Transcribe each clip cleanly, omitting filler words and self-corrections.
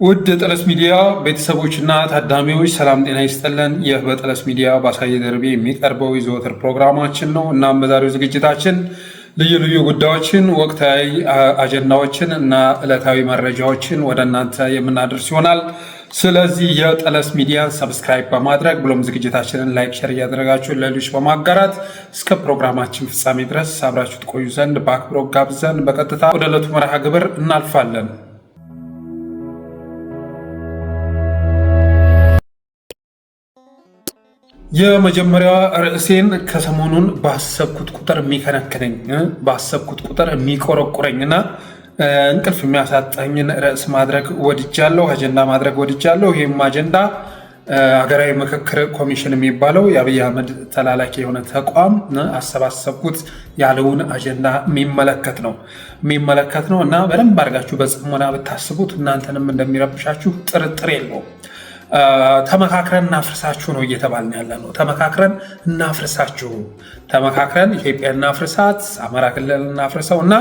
ውድ የጠለስ ሚዲያ ቤተሰቦችና ታዳሚዎች ሰላም ጤና ይስጥልን። ይህ በጠለስ ሚዲያ ባሳየ ደርቤ የሚቀርበው የዘወትር ፕሮግራማችን ነው። እናም በዛሬው ዝግጅታችን ልዩ ልዩ ጉዳዮችን፣ ወቅታዊ አጀንዳዎችን እና ዕለታዊ መረጃዎችን ወደ እናንተ የምናደርስ ይሆናል። ስለዚህ የጠለስ ሚዲያን ሰብስክራይብ በማድረግ ብሎም ዝግጅታችንን ላይክ፣ ሸር እያደረጋችሁ ለሌሎች በማጋራት እስከ ፕሮግራማችን ፍጻሜ ድረስ አብራችሁ ትቆዩ ዘንድ በአክብሮት ጋብዘን በቀጥታ ወደ ዕለቱ መርሃ ግብር እናልፋለን። የመጀመሪያ ርዕሴን ከሰሞኑን ባሰብኩት ቁጥር የሚከነክነኝ ባሰብኩት ቁጥር የሚቆረቁረኝና እንቅልፍ የሚያሳጣኝን ርዕስ ማድረግ ወድጃለሁ፣ አጀንዳ ማድረግ ወድጃለሁ። ይህም አጀንዳ ሀገራዊ ምክክር ኮሚሽን የሚባለው የአብይ አህመድ ተላላኪ የሆነ ተቋም አሰባሰብኩት ያለውን አጀንዳ የሚመለከት ነው እና በደንብ አድርጋችሁ በጽሞና ብታስቡት እናንተንም እንደሚረብሻችሁ ጥርጥር የለውም። ተመካክረን እናፍርሳችሁ ነው እየተባልን ያለ ነው። ተመካክረን እናፍርሳችሁ፣ ተመካክረን ኢትዮጵያ እናፍርሳት፣ አማራ ክልል እናፍርሰው እና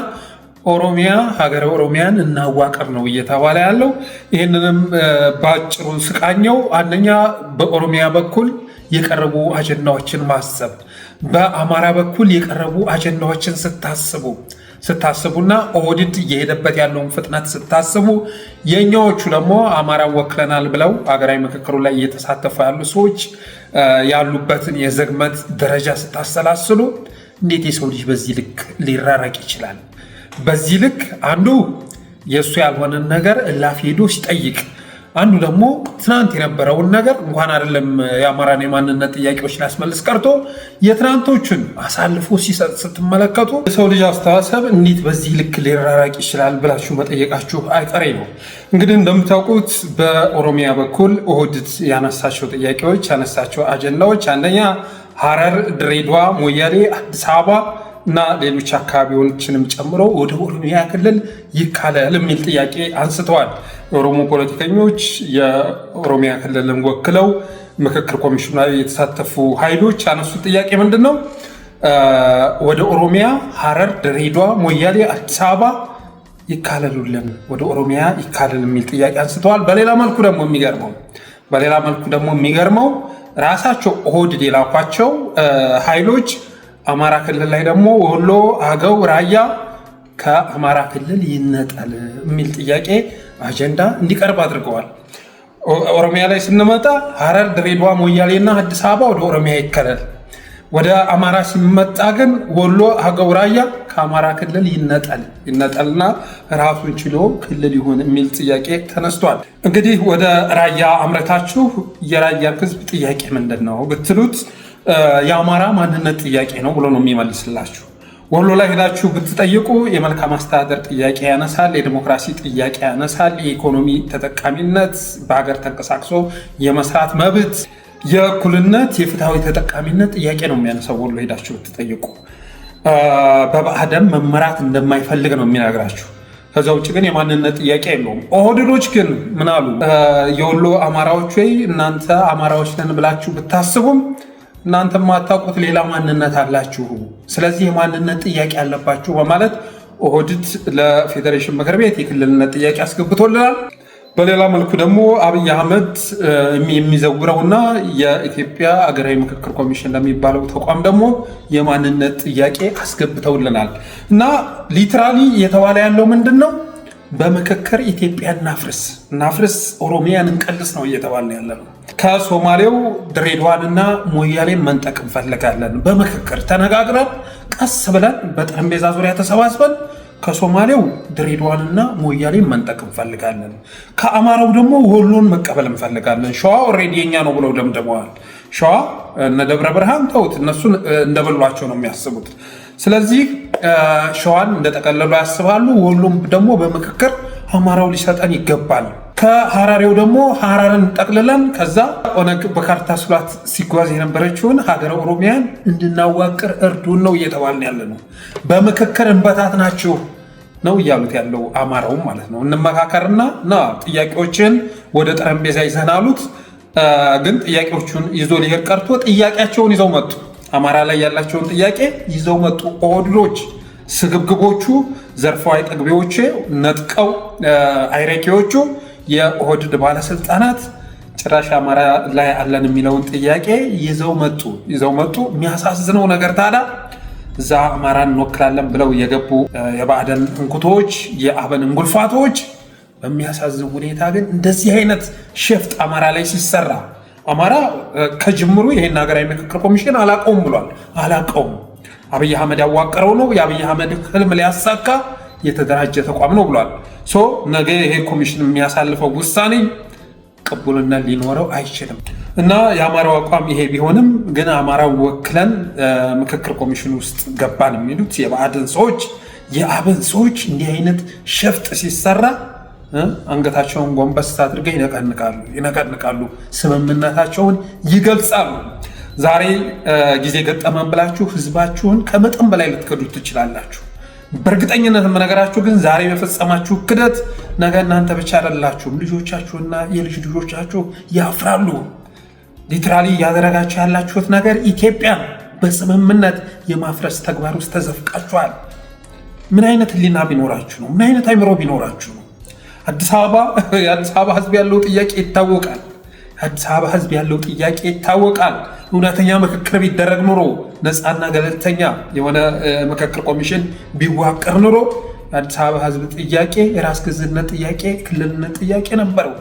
ኦሮሚያ ሀገረ ኦሮሚያን እናዋቅር ነው እየተባለ ያለው። ይህንንም በአጭሩ ስቃኘው፣ አንደኛ በኦሮሚያ በኩል የቀረቡ አጀንዳዎችን ማሰብ፣ በአማራ በኩል የቀረቡ አጀንዳዎችን ስታስቡና ኦህዴድ እየሄደበት ያለውን ፍጥነት ስታስቡ፣ የኛዎቹ ደግሞ አማራን ወክለናል ብለው ሀገራዊ ምክክሩ ላይ እየተሳተፉ ያሉ ሰዎች ያሉበትን የዘግመት ደረጃ ስታሰላስሉ፣ እንዴት የሰው ልጅ በዚህ ልክ ሊራራቅ ይችላል? በዚህ ልክ አንዱ የእሱ ያልሆነን ነገር እላፊ ሄዶ ሲጠይቅ፣ አንዱ ደግሞ ትናንት የነበረውን ነገር እንኳን አይደለም የአማራን የማንነት ጥያቄዎች ሊያስመልስ ቀርቶ የትናንቶቹን አሳልፎ ሲሰጥ ስትመለከቱ የሰው ልጅ አስተሳሰብ እንዴት በዚህ ልክ ሊራራቅ ይችላል ብላችሁ መጠየቃችሁ አይቀሬ ነው። እንግዲህ እንደምታውቁት በኦሮሚያ በኩል ኦህዴድ ያነሳቸው ጥያቄዎች፣ ያነሳቸው አጀንዳዎች አንደኛ ሐረር፣ ድሬዳዋ፣ ሞያሌ፣ አዲስ አበባ እና ሌሎች አካባቢዎችንም ጨምሮ ወደ ኦሮሚያ ክልል ይካለል የሚል ጥያቄ አንስተዋል። የኦሮሞ ፖለቲከኞች የኦሮሚያ ክልልን ወክለው ምክክር ኮሚሽኑ ላይ የተሳተፉ ኃይሎች ያነሱት ጥያቄ ምንድን ነው? ወደ ኦሮሚያ ሐረር፣ ድሬዳዋ፣ ሞያሌ፣ አዲስ አበባ ይካለሉልን፣ ወደ ኦሮሚያ ይካለል የሚል ጥያቄ አንስተዋል። በሌላ መልኩ ደግሞ የሚገርመው ራሳቸው ኦህዴድ የላኳቸው ኃይሎች አማራ ክልል ላይ ደግሞ ወሎ፣ አገው፣ ራያ ከአማራ ክልል ይነጠል የሚል ጥያቄ አጀንዳ እንዲቀርብ አድርገዋል። ኦሮሚያ ላይ ስንመጣ ሐረር፣ ድሬዳዋ፣ ሞያሌ እና አዲስ አበባ ወደ ኦሮሚያ ይከለል። ወደ አማራ ሲመጣ ግን ወሎ፣ አገው፣ ራያ ከአማራ ክልል ይነጠልና ራሱን ችሎ ክልል ይሁን የሚል ጥያቄ ተነስቷል። እንግዲህ ወደ ራያ አምረታችሁ የራያን ሕዝብ ጥያቄ ምንድን ነው ብትሉት የአማራ ማንነት ጥያቄ ነው ብሎ ነው የሚመልስላችሁ። ወሎ ላይ ሄዳችሁ ብትጠይቁ የመልካም አስተዳደር ጥያቄ ያነሳል፣ የዲሞክራሲ ጥያቄ ያነሳል፣ የኢኮኖሚ ተጠቃሚነት፣ በሀገር ተንቀሳቅሶ የመስራት መብት፣ የእኩልነት፣ የፍትሐዊ ተጠቃሚነት ጥያቄ ነው የሚያነሳው። ወሎ ሄዳችሁ ብትጠይቁ በባዕደም መመራት እንደማይፈልግ ነው የሚነግራችሁ። ከዛ ውጭ ግን የማንነት ጥያቄ የለውም። ኦህዴዶች ግን ምን አሉ? የወሎ አማራዎች ወይ እናንተ አማራዎች ነን ብላችሁ ብታስቡም እናንተ የማታውቁት ሌላ ማንነት አላችሁ፣ ስለዚህ የማንነት ጥያቄ አለባችሁ በማለት ኦህዴድ ለፌዴሬሽን ምክር ቤት የክልልነት ጥያቄ አስገብቶልናል። በሌላ መልኩ ደግሞ አብይ አህመድ የሚዘውረውና የኢትዮጵያ ሀገራዊ ምክክር ኮሚሽን ለሚባለው ተቋም ደግሞ የማንነት ጥያቄ አስገብተውልናል እና ሊትራሊ እየተባለ ያለው ምንድን ነው? በምክክር ኢትዮጵያ እናፍርስ፣ ኦሮሚያን እንቀልስ ነው እየተባለ ያለ ነው። ከሶማሌው ድሬዳዋንና ሞያሌን መንጠቅ እንፈልጋለን። በምክክር ተነጋግረን ቀስ ብለን በጠረጴዛ ዙሪያ ተሰባስበን ከሶማሌው ድሬዳዋንና ሞያሌን መንጠቅ እንፈልጋለን። ከአማራው ደግሞ ወሎን መቀበል እንፈልጋለን። ሸዋ ኦልሬዲ የኛ ነው ብለው ደምድመዋል። ሸዋ እነ ደብረ ብርሃን ተውት፣ እነሱን እንደበሏቸው ነው የሚያስቡት። ስለዚህ ሸዋን እንደጠቀለሉ ያስባሉ። ወሎም ደግሞ በምክክር አማራው ሊሰጠን ይገባል። ከሐራሬው ደግሞ ሐራርን ጠቅልለን ከዛ ኦነግ በካርታ ስሏት ሲጓዝ የነበረችውን ሀገረ ኦሮሚያን እንድናዋቅር እርዱን ነው እየተባልን ያለ ነው። በምክክር እንበታት ናችሁ ነው እያሉት ያለው አማራውም ማለት ነው። እንመካከርና ጥያቄዎችን ወደ ጠረጴዛ ይዘን አሉት። ግን ጥያቄዎቹን ይዞ ሊሄድ ቀርቶ ጥያቄያቸውን ይዘው መጡ። አማራ ላይ ያላቸውን ጥያቄ ይዘው መጡ ኦህዴዶች። ስግብግቦቹ፣ ዘርፈው አይጠግቤዎቹ፣ ነጥቀው አይረቂዎቹ የኦህዴድ ባለስልጣናት ጭራሽ አማራ ላይ አለን የሚለውን ጥያቄ ይዘው መጡ። የሚያሳዝነው ነገር ታዲያ እዛ አማራን እንወክላለን ብለው የገቡ የባዕደን እንኩቶች፣ የአብን እንጉልፋቶች በሚያሳዝን ሁኔታ ግን እንደዚህ አይነት ሸፍጥ አማራ ላይ ሲሰራ አማራ ከጅምሩ ይሄን ሀገራዊ ምክክር ኮሚሽን አላቀውም ብሏል። አላቀውም አብይ አህመድ ያዋቀረው ነው፣ የአብይ አህመድ ህልም ሊያሳካ የተደራጀ ተቋም ነው ብሏል። ነገ ይሄ ኮሚሽን የሚያሳልፈው ውሳኔ ቅቡልነት ሊኖረው አይችልም እና የአማራው አቋም ይሄ ቢሆንም ግን አማራው ወክለን ምክክር ኮሚሽን ውስጥ ገባን የሚሉት የባዕድን ሰዎች፣ የአብን ሰዎች እንዲህ አይነት ሸፍጥ ሲሰራ አንገታቸውን ጎንበስ አድርገው ይነቀንቃሉ፣ ስምምነታቸውን ይገልጻሉ። ዛሬ ጊዜ ገጠመን ብላችሁ ህዝባችሁን ከመጠን በላይ ልትከዱት ትችላላችሁ። በእርግጠኝነት የምነግራችሁ ግን ዛሬ በፈጸማችሁ ክደት ነገ እናንተ ብቻ አይደላችሁም፣ ልጆቻችሁና የልጅ ልጆቻችሁ ያፍራሉ። ሊትራሊ እያደረጋችሁ ያላችሁት ነገር ኢትዮጵያን በስምምነት የማፍረስ ተግባር ውስጥ ተዘፍቃችኋል። ምን አይነት ህሊና ቢኖራችሁ ነው? ምን አይነት አይምሮ ቢኖራችሁ ነው? የአዲስ አበባ ህዝብ ያለው ጥያቄ ይታወቃል። እውነተኛ ምክክር ቢደረግ ኑሮ፣ ነፃና ገለልተኛ የሆነ ምክክር ኮሚሽን ቢዋቀር ኑሮ የአዲስ አበባ ህዝብ ጥያቄ የራስ ገዝነት ጥያቄ፣ ክልልነት ጥያቄ ነበረው።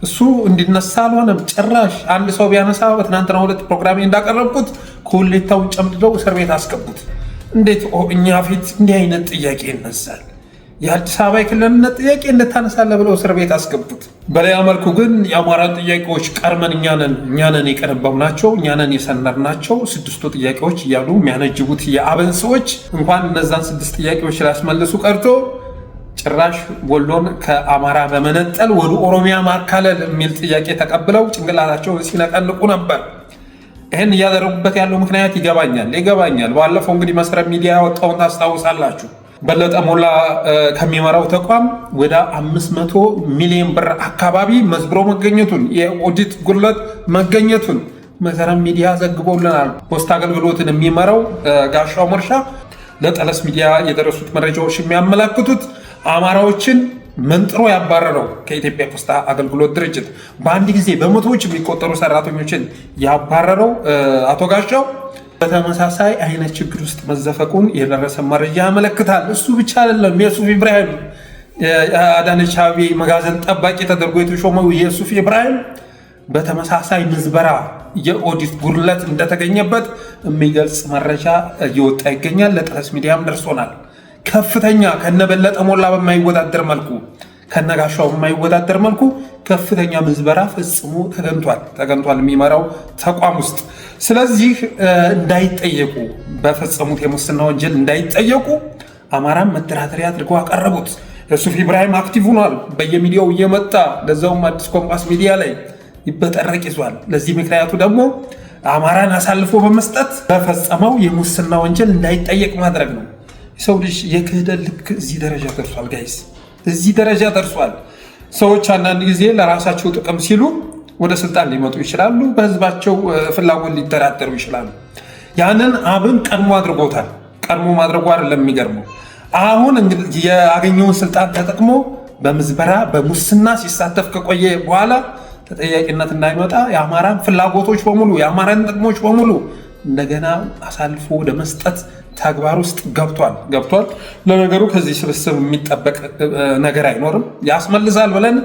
እሱ እንዲነሳ አልሆነም። ጭራሽ አንድ ሰው ቢያነሳ በትናንትና 2 ፕሮግራሜ እንዳቀረብኩት ኮሌታውን ጨምድደው እስር ቤት አስገቡት። እንዴት እኛ ፊት እንዲህ አይነት ጥያቄ ይነሳል? የአዲስ አበባ የክልልነት ጥያቄ እንድታነሳለ ብለው እስር ቤት አስገቡት። በሌላ መልኩ ግን የአማራን ጥያቄዎች ቀርመን እኛንን የቀነበብናቸው እኛንን የሰነርናቸው 6ቱ ጥያቄዎች እያሉ የሚያነጅቡት የአብን ሰዎች እንኳን እነዛን 6 ጥያቄዎች ላስመልሱ ቀርቶ ጭራሽ ወሎን ከአማራ በመነጠል ወደ ኦሮሚያ ማካለል የሚል ጥያቄ ተቀብለው ጭንቅላታቸውን ሲነቀንቁ ነበር። ይህን እያደረጉበት ያለው ምክንያት ይገባኛል። ባለፈው እንግዲህ መሰረት ሚዲያ ያወጣውን ታስታውሳላችሁ። በለጠ ሞላ ከሚመራው ተቋም ወደ 500 ሚሊዮን ብር አካባቢ መዝብሮ መገኘቱን፣ የኦዲት ጉድለት መገኘቱን መሰረት ሚዲያ ዘግቦልናል። ፖስታ አገልግሎትን የሚመራው ጋሻው መርሻ ለጠለስ ሚዲያ የደረሱት መረጃዎች የሚያመላክቱት አማራዎችን መንጥሮ ያባረረው ከኢትዮጵያ ፖስታ አገልግሎት ድርጅት በአንድ ጊዜ በመቶዎች የሚቆጠሩ ሰራተኞችን ያባረረው አቶ ጋሻው በተመሳሳይ አይነት ችግር ውስጥ መዘፈቁን የደረሰ መረጃ ያመለክታል። እሱ ብቻ አይደለም። የሱፍ ኢብራሂም አዳነች አቤቤ መጋዘን ጠባቂ ተደርጎ የተሾመው የሱፍ ኢብራሂም በተመሳሳይ ምዝበራ የኦዲት ጉድለት እንደተገኘበት የሚገልጽ መረጃ እየወጣ ይገኛል። ለጠለስ ሚዲያም ደርሶናል። ከፍተኛ ከነበለጠ ሞላ በማይወዳደር መልኩ ከነጋሻው በማይወዳደር መልኩ ከፍተኛ ምዝበራ ፈጽሞ ተገኝቷል የሚመራው ተቋም ውስጥ። ስለዚህ እንዳይጠየቁ በፈጸሙት የሙስና ወንጀል እንዳይጠየቁ አማራን መደራደሪያ አድርገው አቀረቡት። የሱፍ ኢብራሂም አክቲቭ ሆኗል። በየሚዲያው እየመጣ ለዛውም አዲስ ኮምፓስ ሚዲያ ላይ ይበጠረቅ ይዟል። ለዚህ ምክንያቱ ደግሞ አማራን አሳልፎ በመስጠት በፈጸመው የሙስና ወንጀል እንዳይጠየቅ ማድረግ ነው። የሰው ልጅ የክህደት ልክ እዚህ ደረጃ ደርሷል ጋይስ፣ እዚህ ደረጃ ደርሷል። ሰዎች አንዳንድ ጊዜ ለራሳቸው ጥቅም ሲሉ ወደ ስልጣን ሊመጡ ይችላሉ። በህዝባቸው ፍላጎት ሊደራደሩ ይችላሉ። ያንን አብን ቀድሞ አድርጎታል። ቀድሞ ማድረጉ አይደለም የሚገርመው። አሁን እንግዲህ ያገኘውን ስልጣን ተጠቅሞ በምዝበራ በሙስና ሲሳተፍ ከቆየ በኋላ ተጠያቂነት እንዳይመጣ የአማራን ፍላጎቶች በሙሉ የአማራን ጥቅሞች በሙሉ እንደገና አሳልፎ ወደ መስጠት ተግባር ውስጥ ገብቷል። ለነገሩ ከዚህ ስብስብ የሚጠበቅ ነገር አይኖርም። ያስመልሳል ብለን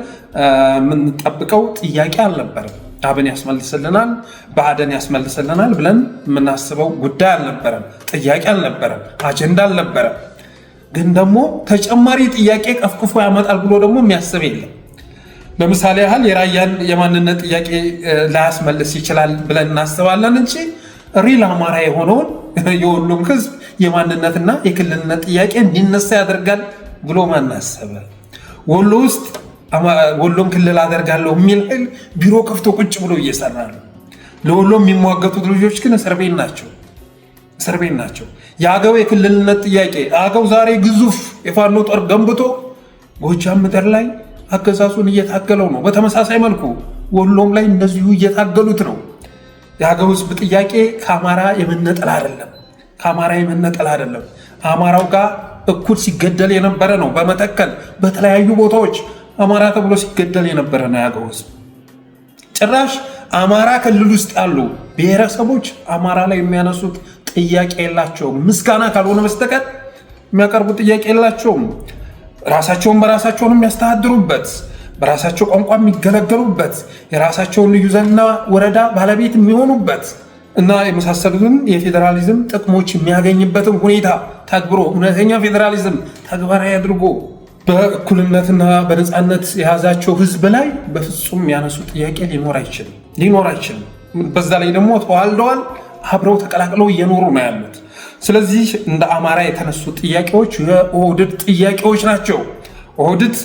የምንጠብቀው ጥያቄ አልነበረም። አብን ያስመልስልናል፣ ብአዴን ያስመልስልናል ብለን የምናስበው ጉዳይ አልነበረም፣ ጥያቄ አልነበረም፣ አጀንዳ አልነበረም። ግን ደግሞ ተጨማሪ ጥያቄ ቀፍቅፎ ያመጣል ብሎ ደግሞ የሚያስብ የለም። ለምሳሌ ያህል የራያን የማንነት ጥያቄ ላያስመልስ ይችላል ብለን እናስባለን እንጂ ሪል አማራ የሆነውን የሁሉም ህዝብ የማንነትና የክልልነት ጥያቄ እንዲነሳ ያደርጋል ብሎ ማናሰበ? ወሎ ውስጥ ወሎም ክልል አደርጋለሁ የሚል ኃይል ቢሮ ከፍቶ ቁጭ ብሎ እየሰራ ነው። ለወሎ የሚሟገቱት ልጆች ግን እስር ቤት ናቸው። የአገው የክልልነት ጥያቄ አገው ዛሬ ግዙፍ የፋኖ ጦር ገንብቶ ጎጃም ምድር ላይ አገዛዙን እየታገለው ነው። በተመሳሳይ መልኩ ወሎም ላይ እንደዚሁ እየታገሉት ነው። የአገው ህዝብ ጥያቄ ከአማራ የመነጠል አይደለም። አማራው ጋር እኩል ሲገደል የነበረ ነው። በመተከል በተለያዩ ቦታዎች አማራ ተብሎ ሲገደል የነበረ ነው የአገው ህዝብ። ጭራሽ አማራ ክልል ውስጥ ያሉ ብሔረሰቦች አማራ ላይ የሚያነሱት ጥያቄ የላቸውም። ምስጋና ካልሆነ በስተቀር የሚያቀርቡት ጥያቄ የላቸውም። ራሳቸውን በራሳቸውን የሚያስተዳድሩበት፣ በራሳቸው ቋንቋ የሚገለገሉበት፣ የራሳቸውን ልዩ ዞንና ወረዳ ባለቤት የሚሆኑበት እና የመሳሰሉትን የፌዴራሊዝም ጥቅሞች የሚያገኝበትን ሁኔታ ተግብሮ እውነተኛ ፌዴራሊዝም ተግባራዊ አድርጎ በእኩልነትና በነፃነት የያዛቸው ህዝብ ላይ በፍጹም የሚያነሱ ጥያቄ ሊኖር አይችልም። በዛ ላይ ደግሞ ተዋልደዋል፣ አብረው ተቀላቅለው እየኖሩ ነው ያሉት። ስለዚህ እንደ አማራ የተነሱ ጥያቄዎች የኦህዴድ ጥያቄዎች ናቸው። ኦህዴድ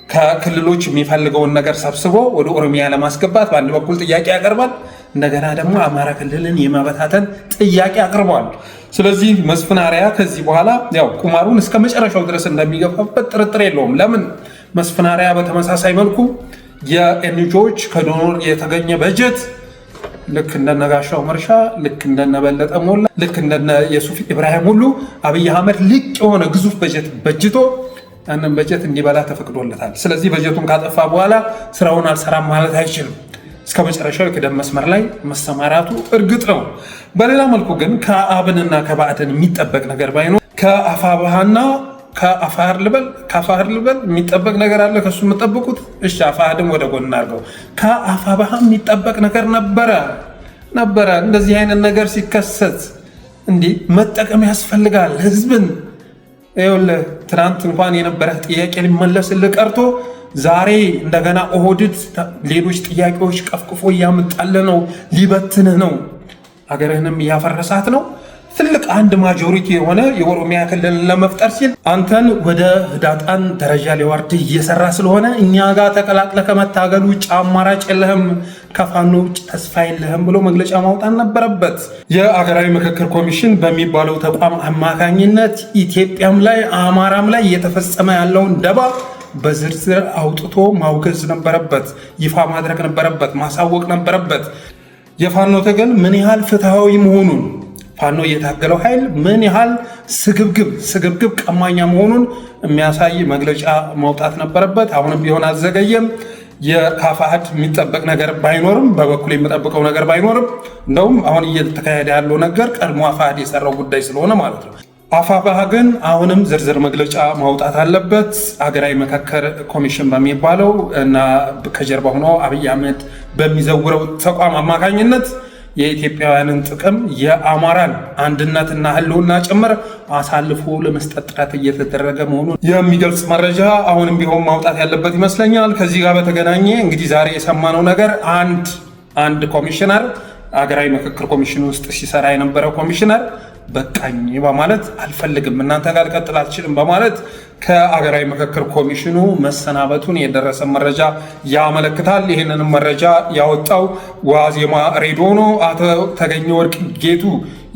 ከክልሎች የሚፈልገውን ነገር ሰብስቦ ወደ ኦሮሚያ ለማስገባት በአንድ በኩል ጥያቄ ያቀርባል፣ እንደገና ደግሞ አማራ ክልልን የመበታተን ጥያቄ አቅርቧል። ስለዚህ መስፍን አርአያ ከዚህ በኋላ ያው ቁማሩን እስከ መጨረሻው ድረስ እንደሚገፋበት ጥርጥር የለውም። ለምን መስፍን አርአያ በተመሳሳይ መልኩ የኤንጂኦዎች ከዶኖር የተገኘ በጀት ልክ እንደነ ጋሻው መርሻ፣ ልክ እንደነ በለጠ ሞላ፣ ልክ እንደነ የሱፍ ኢብራሂም ሁሉ አብይ አህመድ ልቅ የሆነ ግዙፍ በጀት በጅቶ ያንን በጀት እንዲበላ ተፈቅዶለታል። ስለዚህ በጀቱን ካጠፋ በኋላ ስራውን አልሰራም ማለት አይችልም። እስከ መጨረሻው የቅደም መስመር ላይ መሰማራቱ እርግጥ ነው። በሌላ መልኩ ግን ከአብንና ከባዕድን የሚጠበቅ ነገር ባይኖር ከአፋብሃና ከአፋር ልበል የሚጠበቅ ነገር አለ። ከሱ የምጠብቁት እሺ፣ አፋድም ወደ ጎን አድርገው ከአፋብሃ የሚጠበቅ ነገር ነበረ። እንደዚህ አይነት ነገር ሲከሰት እንዲህ መጠቀም ያስፈልጋል ህዝብን። ይኸውልህ ትናንት እንኳን የነበረ ጥያቄ ሊመለስልህ ቀርቶ ዛሬ እንደገና ኦህዴድ ሌሎች ጥያቄዎች ቀፍቅፎ እያመጣለ ነው፣ ሊበትንህ ነው፣ አገርህንም እያፈረሳት ነው። ትልቅ አንድ ማጆሪቲ የሆነ የኦሮሚያ ክልል ለመፍጠር ሲል አንተን ወደ ህዳጣን ደረጃ ሊወርድ እየሰራ ስለሆነ እኛ ጋር ተቀላቅለ ከመታገል ውጭ አማራጭ የለህም፣ ከፋኖ ውጭ ተስፋ የለህም ብሎ መግለጫ ማውጣት ነበረበት። የአገራዊ ምክክር ኮሚሽን በሚባለው ተቋም አማካኝነት ኢትዮጵያም ላይ አማራም ላይ እየተፈጸመ ያለውን ደባ በዝርዝር አውጥቶ ማውገዝ ነበረበት፣ ይፋ ማድረግ ነበረበት፣ ማሳወቅ ነበረበት። የፋኖ ትግል ምን ያህል ፍትሃዊ መሆኑን፣ ፋኖ እየታገለው ኃይል ምን ያህል ስግብግብ ቀማኛ መሆኑን የሚያሳይ መግለጫ ማውጣት ነበረበት። አሁንም ቢሆን አልዘገየም። የካፋሃድ የሚጠበቅ ነገር ባይኖርም፣ በበኩል የምጠብቀው ነገር ባይኖርም፣ እንደውም አሁን እየተካሄደ ያለው ነገር ቀድሞ አፋሃድ የሰራው ጉዳይ ስለሆነ ማለት ነው። አፋብሃ ግን አሁንም ዝርዝር መግለጫ ማውጣት አለበት። አገራዊ ምክክር ኮሚሽን በሚባለው እና ከጀርባ ሆኖ አብይ አህመድ በሚዘውረው ተቋም አማካኝነት የኢትዮጵያውያንን ጥቅም የአማራን አንድነትና ህልውና ጭምር አሳልፎ ለመስጠት ጥረት እየተደረገ መሆኑን የሚገልጽ መረጃ አሁንም ቢሆን ማውጣት ያለበት ይመስለኛል። ከዚህ ጋር በተገናኘ እንግዲህ ዛሬ የሰማነው ነገር አንድ ኮሚሽነር አገራዊ ምክክር ኮሚሽን ውስጥ ሲሰራ የነበረው ኮሚሽነር በቃኝ በማለት አልፈልግም፣ እናንተ ጋር ልቀጥል አልችልም በማለት ከአገራዊ ምክክር ኮሚሽኑ መሰናበቱን የደረሰ መረጃ ያመለክታል። ይህንንም መረጃ ያወጣው ዋዜማ ሬዲዮ ነው። አቶ ተገኘ ወርቅ ጌቱ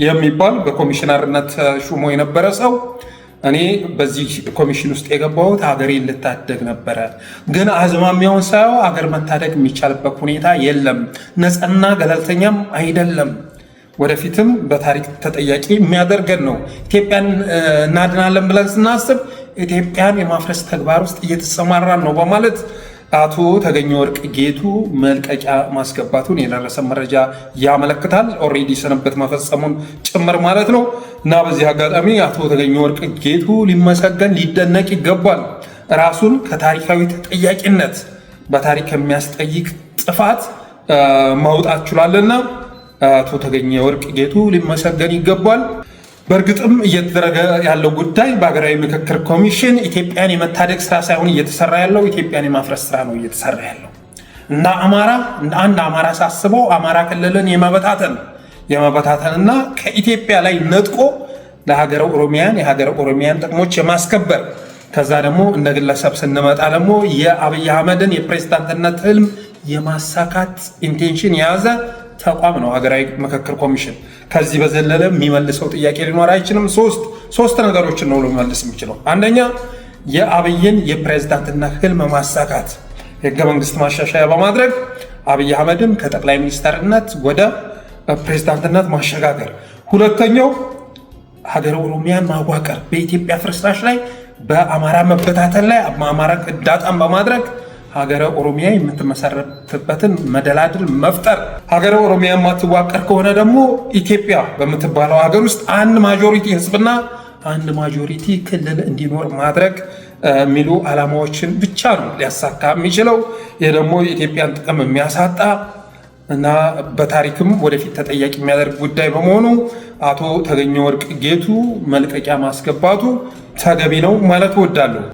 የሚባል በኮሚሽነርነት ሹሞ የነበረ ሰው እኔ በዚህ ኮሚሽን ውስጥ የገባሁት ሀገሬን ልታደግ ነበረ፣ ግን አዝማሚያውን ሳየው ሀገር መታደግ የሚቻልበት ሁኔታ የለም፣ ነፃና ገለልተኛም አይደለም፣ ወደፊትም በታሪክ ተጠያቂ የሚያደርገን ነው። ኢትዮጵያን እናድናለን ብለን ስናስብ ኢትዮጵያን የማፍረስ ተግባር ውስጥ እየተሰማራን ነው በማለት አቶ ተገኘ ወርቅ ጌቱ መልቀቂያ ማስገባቱን የደረሰ መረጃ ያመለክታል። ኦልሬዲ ስንብት መፈጸሙን ጭምር ማለት ነው። እና በዚህ አጋጣሚ አቶ ተገኘ ወርቅ ጌቱ ሊመሰገን ሊደነቅ ይገባል። ራሱን ከታሪካዊ ተጠያቂነት በታሪክ የሚያስጠይቅ ጥፋት ማውጣት ችሏልና አቶ ተገኘ ወርቅ ጌቱ ሊመሰገን ይገባል። በእርግጥም እየተደረገ ያለው ጉዳይ በሀገራዊ ምክክር ኮሚሽን ኢትዮጵያን የመታደግ ስራ ሳይሆን እየተሰራ ያለው ኢትዮጵያን የማፍረስ ስራ ነው እየተሰራ ያለው። እንደ አንድ አማራ ሳስበው አማራ ክልልን የመበታተንና ከኢትዮጵያ ላይ ነጥቆ ለሀገረ ኦሮሚያን ጥቅሞች የማስከበር ከዛ ደግሞ እንደ ግለሰብ ስንመጣ ደግሞ የአብይ አህመድን የፕሬዝዳንትነት ህልም የማሳካት ኢንቴንሽን የያዘ ተቋም ነው ሀገራዊ ምክክር ኮሚሽን። ከዚህ በዘለለ የሚመልሰው ጥያቄ ሊኖር አይችልም። ሶስት ነገሮችን ነው ሊመልስ የሚችለው። አንደኛ የአብይን የፕሬዝዳንትነት ህልም ማሳካት፣ የህገ መንግስት ማሻሻያ በማድረግ አብይ አህመድን ከጠቅላይ ሚኒስተርነት ወደ ፕሬዝዳንትነት ማሸጋገር። ሁለተኛው ሀገረ ኦሮሚያን ማዋቀር፣ በኢትዮጵያ ፍርስራሽ ላይ በአማራ መበታተን ላይ አማራ ህዳጣን በማድረግ ሀገረ ኦሮሚያ የምትመሰረትበትን መደላድል መፍጠር። ሀገረ ኦሮሚያ የማትዋቀር ከሆነ ደግሞ ኢትዮጵያ በምትባለው ሀገር ውስጥ አንድ ማጆሪቲ ህዝብና አንድ ማጆሪቲ ክልል እንዲኖር ማድረግ የሚሉ ዓላማዎችን ብቻ ነው ሊያሳካ የሚችለው። ይህ ደግሞ የኢትዮጵያን ጥቅም የሚያሳጣ እና በታሪክም ወደፊት ተጠያቂ የሚያደርግ ጉዳይ በመሆኑ አቶ ተገኘ ወርቅ ጌቱ መልቀቂያ ማስገባቱ ተገቢ ነው ማለት እወዳለሁ።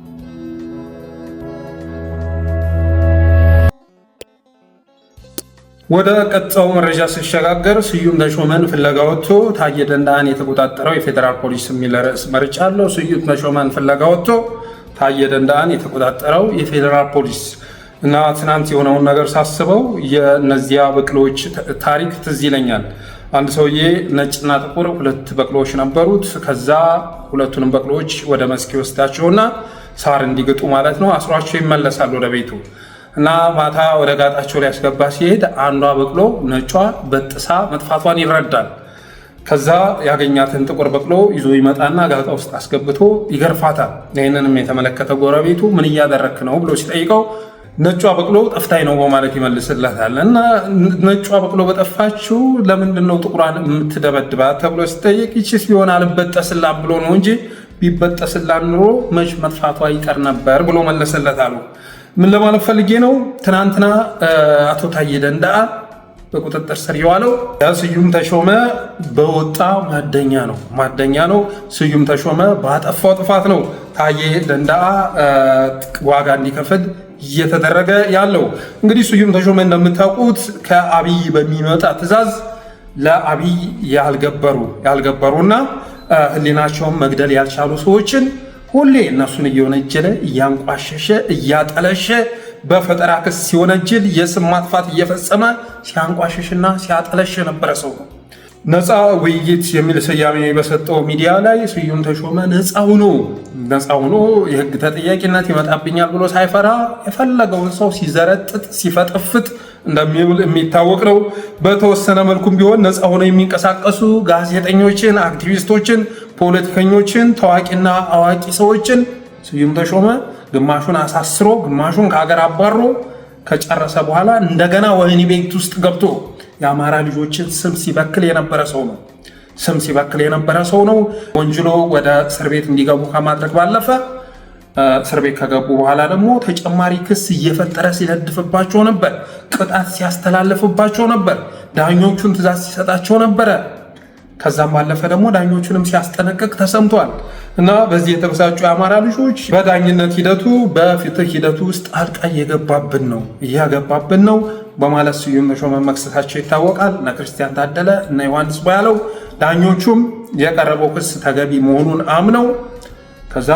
ወደ ቀጣዩ መረጃ ሲሸጋገር ስዩም ተሾመን ፍለጋ ወጥቶ ታየ ደንዳን የተቆጣጠረው የፌዴራል ፖሊስ የሚል ርዕስ መርጫለሁ። ስዩም ተሾመን ፍለጋ ወጥቶ ታየ ደንዳን የተቆጣጠረው የፌዴራል ፖሊስ እና ትናንት የሆነውን ነገር ሳስበው የነዚያ በቅሎች ታሪክ ትዝ ይለኛል። አንድ ሰውዬ ነጭና ጥቁር ሁለት በቅሎች ነበሩት። ከዛ ሁለቱንም በቅሎች ወደ መስክ ይወስዳቸውና ሳር እንዲግጡ ማለት ነው አስሯቸው ይመለሳል ወደ ቤቱ እና ማታ ወደ ጋጣቸው ሊያስገባ ሲሄድ አንዷ በቅሎ ነጯ በጥሳ መጥፋቷን ይረዳል። ከዛ ያገኛትን ጥቁር በቅሎ ይዞ ይመጣና ጋጣ ውስጥ አስገብቶ ይገርፋታል። ይህንንም የተመለከተ ጎረቤቱ ምን እያደረክ ነው ብሎ ሲጠይቀው ነጯ በቅሎ ጠፍታኝ ነው በማለት ይመልስለታል። እና ነጯ በቅሎ በጠፋችው ለምንድን ነው ጥቁሯን የምትደበድባት ተብሎ ሲጠይቅ ይችስ ቢሆን አልበጠስላም ብሎ ነው እንጂ ቢበጠስላን ኑሮ መች መጥፋቷ ይቀር ነበር ብሎ መለሰለታሉ። ምን ለማለት ፈልጌ ነው? ትናንትና አቶ ታየ ደንደአ በቁጥጥር ስር የዋለው ስዩም ተሾመ በወጣ ማደኛ ነው። ስዩም ተሾመ ባጠፋው ጥፋት ነው ታየ ደንደአ ዋጋ እንዲከፍል እየተደረገ ያለው። እንግዲህ ስዩም ተሾመ እንደምታውቁት ከአብይ በሚመጣ ትዕዛዝ ለአብይ ያልገበሩና ሕሊናቸውን መግደል ያልቻሉ ሰዎችን ሁሌ እነሱን እየወነጀለ እያንቋሸሸ እያጠለሸ በፈጠራ ክስ ሲወነጅል የስም ማጥፋት እየፈጸመ ሲያንቋሸሽና ሲያጠለሽ የነበረ ሰው ነው። ነፃ ውይይት የሚል ስያሜ በሰጠው ሚዲያ ላይ ስዩም ተሾመ ነፃ ሆኖ የህግ ተጠያቂነት ይመጣብኛል ብሎ ሳይፈራ የፈለገውን ሰው ሲዘረጥጥ ሲፈጠፍጥ እንደሚውል የሚታወቅ ነው። በተወሰነ መልኩም ቢሆን ነፃ ሆነው የሚንቀሳቀሱ ጋዜጠኞችን፣ አክቲቪስቶችን፣ ፖለቲከኞችን፣ ታዋቂና አዋቂ ሰዎችን ስዩም ተሾመ ግማሹን አሳስሮ ግማሹን ከሀገር አባሮ ከጨረሰ በኋላ እንደገና ወህኒ ቤት ውስጥ ገብቶ የአማራ ልጆችን ስም ሲበክል የነበረ ሰው ነው። ወንጅሎ ወደ እስር ቤት እንዲገቡ ከማድረግ ባለፈ እስር ቤት ከገቡ በኋላ ደግሞ ተጨማሪ ክስ እየፈጠረ ሲለድፍባቸው ነበር። ቅጣት ሲያስተላልፍባቸው ነበር። ዳኞቹን ትዕዛዝ ሲሰጣቸው ነበረ። ከዛም ባለፈ ደግሞ ዳኞቹንም ሲያስጠነቅቅ ተሰምቷል። እና በዚህ የተበሳጩ የአማራ ልጆች በዳኝነት ሂደቱ በፍትህ ሂደቱ ውስጥ ጣልቃ እያገባብን ነው በማለት ስዩም ተሾመ መክሰሳቸው ይታወቃል። እነ ክርስቲያን ታደለ እና ዮሐንስ ቦያለው ዳኞቹም የቀረበው ክስ ተገቢ መሆኑን አምነው ከዛ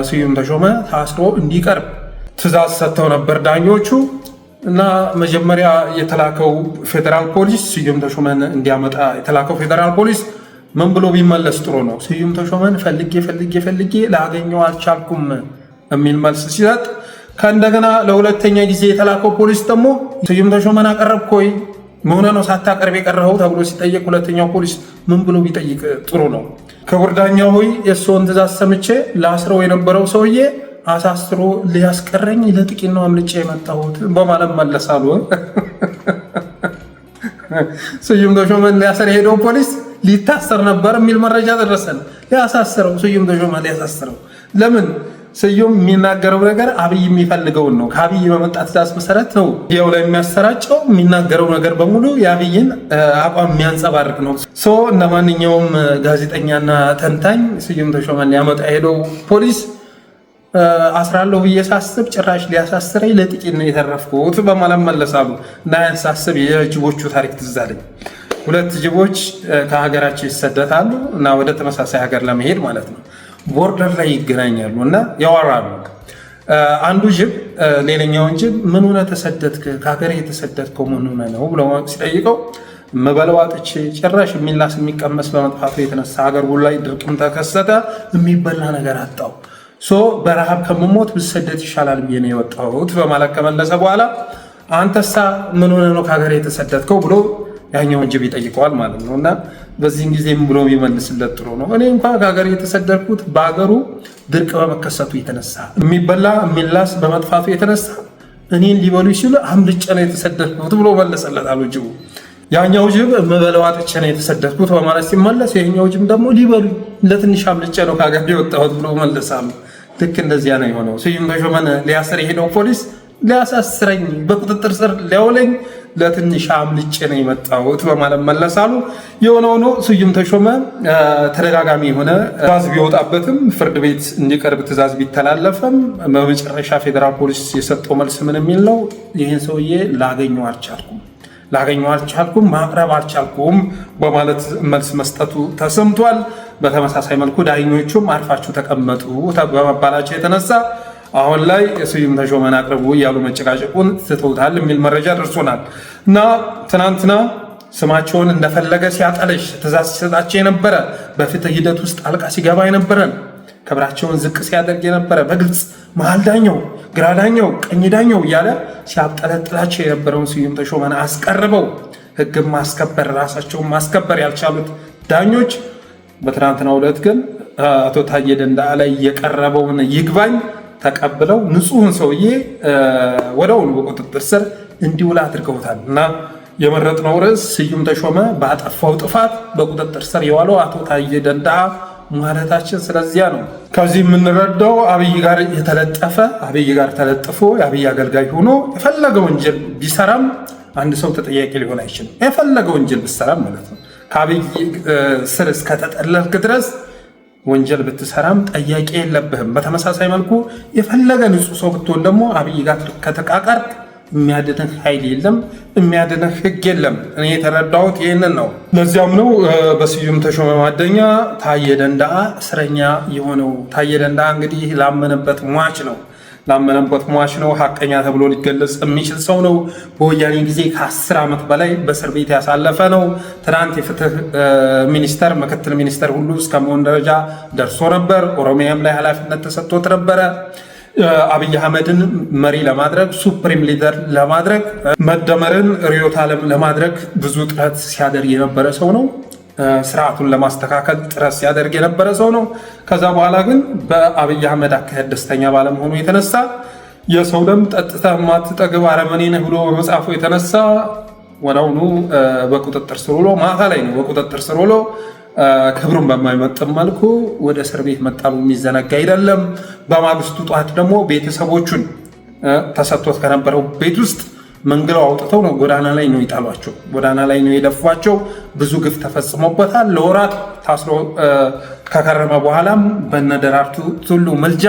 ስዩም ተሾመ ታስሮ እንዲቀርብ ትዕዛዝ ሰጥተው ነበር ዳኞቹ። እና መጀመሪያ የተላከው ፌዴራል ፖሊስ ስዩም ተሾመን እንዲያመጣ የተላከው ፌዴራል ፖሊስ ምን ብሎ ቢመለስ ጥሩ ነው? ስዩም ተሾመን ፈልጌ ላገኘው አልቻልኩም የሚል መልስ ሲሰጥ፣ ከእንደገና ለሁለተኛ ጊዜ የተላከው ፖሊስ ደግሞ ስዩም ተሾመን አቀረብክ ወይ መሆነ ነው ሳታቀርብ የቀረኸው ተብሎ ሲጠየቅ ሁለተኛው ፖሊስ ምን ብሎ ቢጠይቅ ጥሩ ነው? ክቡር ዳኛ ሆይ የእርስዎን ትዕዛዝ ሰምቼ ላስረው የነበረው ሰውዬ አሳስሮ ሊያስቀረኝ ለጥቂት ነው አምልጬ የመጣሁት በማለት መለሳሉ። ስዩም ተሾመን ሊያሰር ሄደው ፖሊስ ሊታሰር ነበር የሚል መረጃ ደረሰን። ሊያሳስረው ስዩም ተሾመን ሊያሳስረው ለምን? ስዩም የሚናገረው ነገር አብይ የሚፈልገውን ነው። ከአብይ በመጣ ትዕዛዝ መሰረት ነው ያው ላይ የሚያሰራጨው። የሚናገረው ነገር በሙሉ የአብይን አቋም የሚያንጸባርቅ ነው። እንደ ማንኛውም ጋዜጠኛና ተንታኝ ስዩም ተሾመን ሊያመጣ ሄደው ፖሊስ አስራለሁ ብዬ ሳስብ ጭራሽ ሊያሳስረኝ ለጥቂት ነው የተረፍኩት በማለት መለሳሉ። እና ያን ሳስብ የጅቦቹ ታሪክ ትዝ አለኝ። ሁለት ጅቦች ከሀገራቸው ይሰደታሉ እና ወደ ተመሳሳይ ሀገር ለመሄድ ማለት ነው ቦርደር ላይ ይገናኛሉ እና ያወራሉ። አንዱ ጅብ ሌላኛውን ጅብ ምን ሆነ ተሰደድክ? ከሀገር የተሰደድከው ምን ሆነ ነው ብሎ ሲጠይቀው መበለው አጥቼ ጭራሽ የሚላስ የሚቀመስ በመጥፋቱ የተነሳ ሀገር ላይ ድርቅም ተከሰተ፣ የሚበላ ነገር አጣው፣ በረሃብ ከምሞት ብሰደድ ይሻላል ብዬ ነው የወጣሁት በማለት ከመለሰ በኋላ አንተሳ ምን ሆነ ነው ከሀገር የተሰደድከው ብሎ ያኛውን ጅብ ይጠይቀዋል ማለት ነው። እና በዚህን ጊዜ ብሎ ቢመልስለት ጥሩ ነው። እኔ እንኳን ከሀገር የተሰደድኩት በሀገሩ ድርቅ በመከሰቱ የተነሳ የሚበላ የሚላስ በመጥፋቱ የተነሳ እኔን ሊበሉ ሲሉ አምልጬ ነው የተሰደድኩት ብሎ መለሰለታል ጅቡ። ያኛው ጅብ የምበለው አጥቼ ነው የተሰደድኩት በማለት ሲመለስ፣ ይሄኛው ጅብ ደግሞ ሊበሉ ለትንሽ አምልጬ ነው ከሀገር የወጣሁት ብሎ መለሳሉ። ልክ እንደዚያ ነው የሆነው። ስዩም ተሾመን ሊያስር የሄደው ፖሊስ ሊያሳስረኝ በቁጥጥር ስር ሊያውለኝ ለትንሽ አምልጬ ነው የመጣሁት በማለት መለሳሉ። የሆነው ነው ስዩም ተሾመ ተደጋጋሚ የሆነ ትዕዛዝ ቢወጣበትም ፍርድ ቤት እንዲቀርብ ትዕዛዝ ቢተላለፈም በመጨረሻ ፌዴራል ፖሊስ የሰጠው መልስ ምን የሚል ነው? ይህን ሰውዬ ላገኘው አልቻልኩም፣ ማቅረብ አልቻልኩም በማለት መልስ መስጠቱ ተሰምቷል። በተመሳሳይ መልኩ ዳኞቹም አርፋችሁ ተቀመጡ በመባላቸው የተነሳ አሁን ላይ ስዩም ተሾመን አቅርቡ እያሉ መጨቃጨቁን ትተውታል የሚል መረጃ ደርሶናል። እና ትናንትና ስማቸውን እንደፈለገ ሲያጠለሽ ትዕዛዝ ሲሰጣቸው የነበረ በፍትህ ሂደት ውስጥ ጣልቃ ሲገባ የነበረን ክብራቸውን ዝቅ ሲያደርግ የነበረ በግልጽ መሀል ዳኛው፣ ግራ ዳኛው፣ ቀኝ ዳኛው እያለ ሲያብጠለጥላቸው የነበረውን ስዩም ተሾመን አስቀርበው ህግን ማስከበር ራሳቸውን ማስከበር ያልቻሉት ዳኞች በትናንትናው ዕለት ግን አቶ ታዬ ደንደዓ ላይ የቀረበውን ይግባኝ ተቀብለው ንጹህን ሰውዬ ወዲያውኑ በቁጥጥር ስር እንዲውል አድርገውታል። እና የመረጥነው ርዕስ ስዩም ተሾመ ባጠፋው ጥፋት በቁጥጥር ስር የዋለው አቶ ታዬ ደንደዓ ማለታችን ስለዚያ ነው። ከዚህ የምንረዳው አብይ ጋር ተለጥፎ የአብይ አገልጋይ ሆኖ የፈለገ ወንጀል ቢሰራም አንድ ሰው ተጠያቂ ሊሆን አይችልም። የፈለገ ወንጀል ብሰራም ማለት ነው። ከአብይ ስር እስከተጠለልክ ድረስ ወንጀል ብትሰራም ጠያቂ የለብህም። በተመሳሳይ መልኩ የፈለገ ንጹህ ሰው ብትሆን ደግሞ አብይ ጋር ከተቃቀርክ የሚያድንህ ኃይል የለም፣ የሚያድንህ ህግ የለም። እኔ የተረዳሁት ይህንን ነው። ለዚያም ነው በስዩም ተሾመ ማደኛ ታዬ ደንደዓ እስረኛ የሆነው። ታዬ ደንደዓ እንግዲህ ላመነበት ሟች ነው። ሀቀኛ ተብሎ ሊገለጽ የሚችል ሰው ነው። በወያኔ ጊዜ ከ10 ዓመት በላይ በእስር ቤት ያሳለፈ ነው። ትናንት የፍትህ ሚኒስተር ምክትል ሚኒስተር ሁሉ እስከመሆን ደረጃ ደርሶ ነበር። ኦሮሚያም ላይ ኃላፊነት ተሰጥቶት ነበረ። አብይ አህመድን መሪ ለማድረግ ሱፕሪም ሊደር ለማድረግ መደመርን ርዕዮተ ዓለም ለማድረግ ብዙ ጥረት ሲያደርግ የነበረ ሰው ነው። ስርዓቱን ለማስተካከል ጥረት ሲያደርግ የነበረ ሰው ነው። ከዛ በኋላ ግን በአብይ አህመድ አካሄድ ደስተኛ ባለመሆኑ የተነሳ የሰው ደም ጠጥተህ ማትጠግብ አረመኔ ነህ ብሎ በመጻፉ የተነሳ ወዲያውኑ በቁጥጥር ስር ውሎ ማታ ላይ ነው በቁጥጥር ስር ውሎ ክብሩን በማይመጥን መልኩ ወደ እስር ቤት መጣሉ የሚዘነጋ አይደለም። በማግስቱ ጠዋት ደግሞ ቤተሰቦቹን ተሰጥቶት ከነበረው ቤት ውስጥ መንግለው አውጥተው ነው ጎዳና ላይ ነው ይጣሏቸው፣ ጎዳና ላይ ነው የደፏቸው። ብዙ ግፍ ተፈጽሞበታል። ለወራት ታስሮ ከከረመ በኋላም በነ ደራርቱ ቱሉ ምልጃ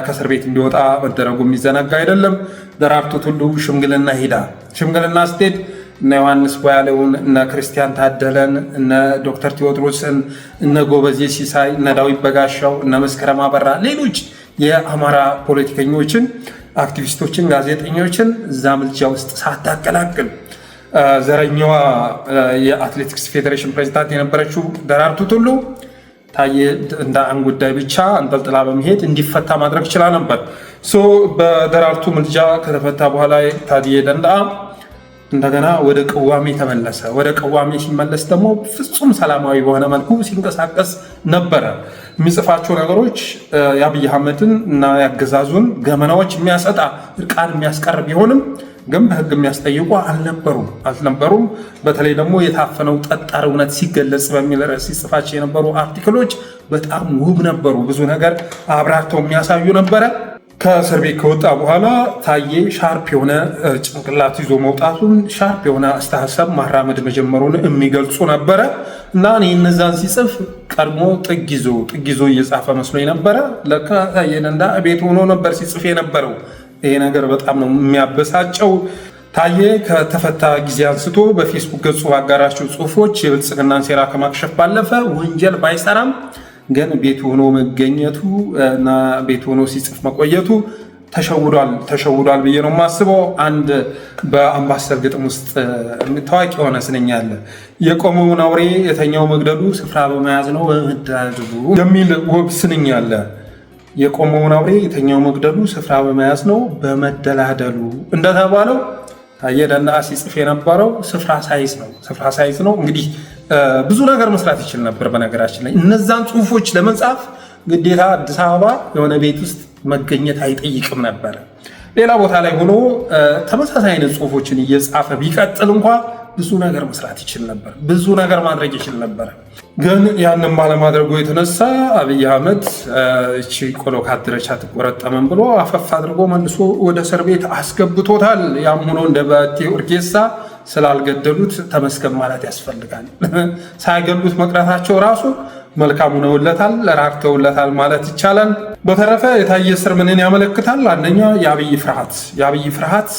ከእስር ቤት እንዲወጣ መደረጉ የሚዘነጋ አይደለም። ደራርቱ ቱሉ ሽምግልና ስትሄድ እነ ዮሐንስ ቦያለውን፣ እነ ክርስቲያን ታደለን፣ እነ ዶክተር ቴዎድሮስን፣ እነ ጎበዜ ሲሳይ፣ እነ ዳዊት በጋሻው፣ እነ መስከረም አበራ፣ ሌሎች የአማራ ፖለቲከኞችን፣ አክቲቪስቶችን፣ ጋዜጠኞችን እዛ ምልጃ ውስጥ ሳታቀላቅል ዘረኛዋ የአትሌቲክስ ፌዴሬሽን ፕሬዚዳንት የነበረችው ደራርቱ ቱሉ ታዬ ደንደዓን ጉዳይ ብቻ አንጠልጥላ በመሄድ እንዲፈታ ማድረግ ችላ ነበር። በደራርቱ ምልጃ ከተፈታ በኋላ ታዬ ደንደዓ እንደገና ወደ ቅዋሜ ተመለሰ። ወደ ቅዋሜ ሲመለስ ደግሞ ፍጹም ሰላማዊ በሆነ መልኩ ሲንቀሳቀስ ነበረ። የሚጽፋቸው ነገሮች የአብይ አህመድን እና ያገዛዙን ገመናዎች የሚያሰጣ እርቃን የሚያስቀር ቢሆንም ግን በህግ የሚያስጠይቁ አልነበሩም። በተለይ ደግሞ የታፈነው ጠጣር እውነት ሲገለጽ በሚል ርዕስ ሲጽፋቸው የነበሩ አርቲክሎች በጣም ውብ ነበሩ። ብዙ ነገር አብራርተው የሚያሳዩ ነበረ። ከእስር ቤት ከወጣ በኋላ ታዬ ሻርፕ የሆነ ጭንቅላት ይዞ መውጣቱን፣ ሻርፕ የሆነ አስተሳሰብ ማራመድ መጀመሩን የሚገልጹ ነበረ እና እኔ እነዛን ሲጽፍ ቀድሞ ጥግ ይዞ እየጻፈ መስሎኝ ነበረ። ለካ ታዬ ደንደዓ ቤት ሆኖ ነበር ሲጽፍ የነበረው። ይሄ ነገር በጣም ነው የሚያበሳጨው። ታዬ ከተፈታ ጊዜ አንስቶ በፌስቡክ ገጹ ባጋራቸው ጽሁፎች የብልጽግናን ሴራ ከማክሸፍ ባለፈ ወንጀል ባይሰራም ግን ቤቱ ሆኖ መገኘቱ እና ቤቱ ሆኖ ሲጽፍ መቆየቱ ተሸውዷል ብዬ ነው የማስበው። አንድ በአምባሰል ግጥም ውስጥ ታዋቂ የሆነ ስንኝ አለ። የቆመውን አውሬ የተኛው መግደሉ ስፍራ በመያዝ ነው በመደላደሉ የሚል ውብ ስንኝ አለ። የቆመውን አውሬ የተኛው መግደሉ ስፍራ በመያዝ ነው በመደላደሉ እንደተባለው ታዬ ደንደዓ ሲጽፍ የነበረው ስፍራ ሳይዝ ነው። እንግዲህ ብዙ ነገር መስራት ይችል ነበር። በነገራችን ላይ እነዛን ጽሁፎች ለመጻፍ ግዴታ አዲስ አበባ የሆነ ቤት ውስጥ መገኘት አይጠይቅም ነበር። ሌላ ቦታ ላይ ሆኖ ተመሳሳይ አይነት ጽሁፎችን እየጻፈ ቢቀጥል እንኳ ብዙ ነገር መስራት ይችል ነበር፣ ብዙ ነገር ማድረግ ይችል ነበር። ግን ያንን ባለማድረጉ የተነሳ አብይ አህመድ እቺ ቆሎ ካደረች አትቆረጠምም ብሎ አፈፍ አድርጎ መልሶ ወደ እስር ቤት አስገብቶታል። ያም ሆኖ እንደ ባቲ ኡርጌሳ ስላልገደሉት ተመስገን ማለት ያስፈልጋል። ሳይገሉት መቅረታቸው ራሱ መልካም ሆነውለታል፣ ራርተውለታል ማለት ይቻላል። በተረፈ የታየ እስር ምንን ያመለክታል? አንደኛ የአብይ ፍርሃት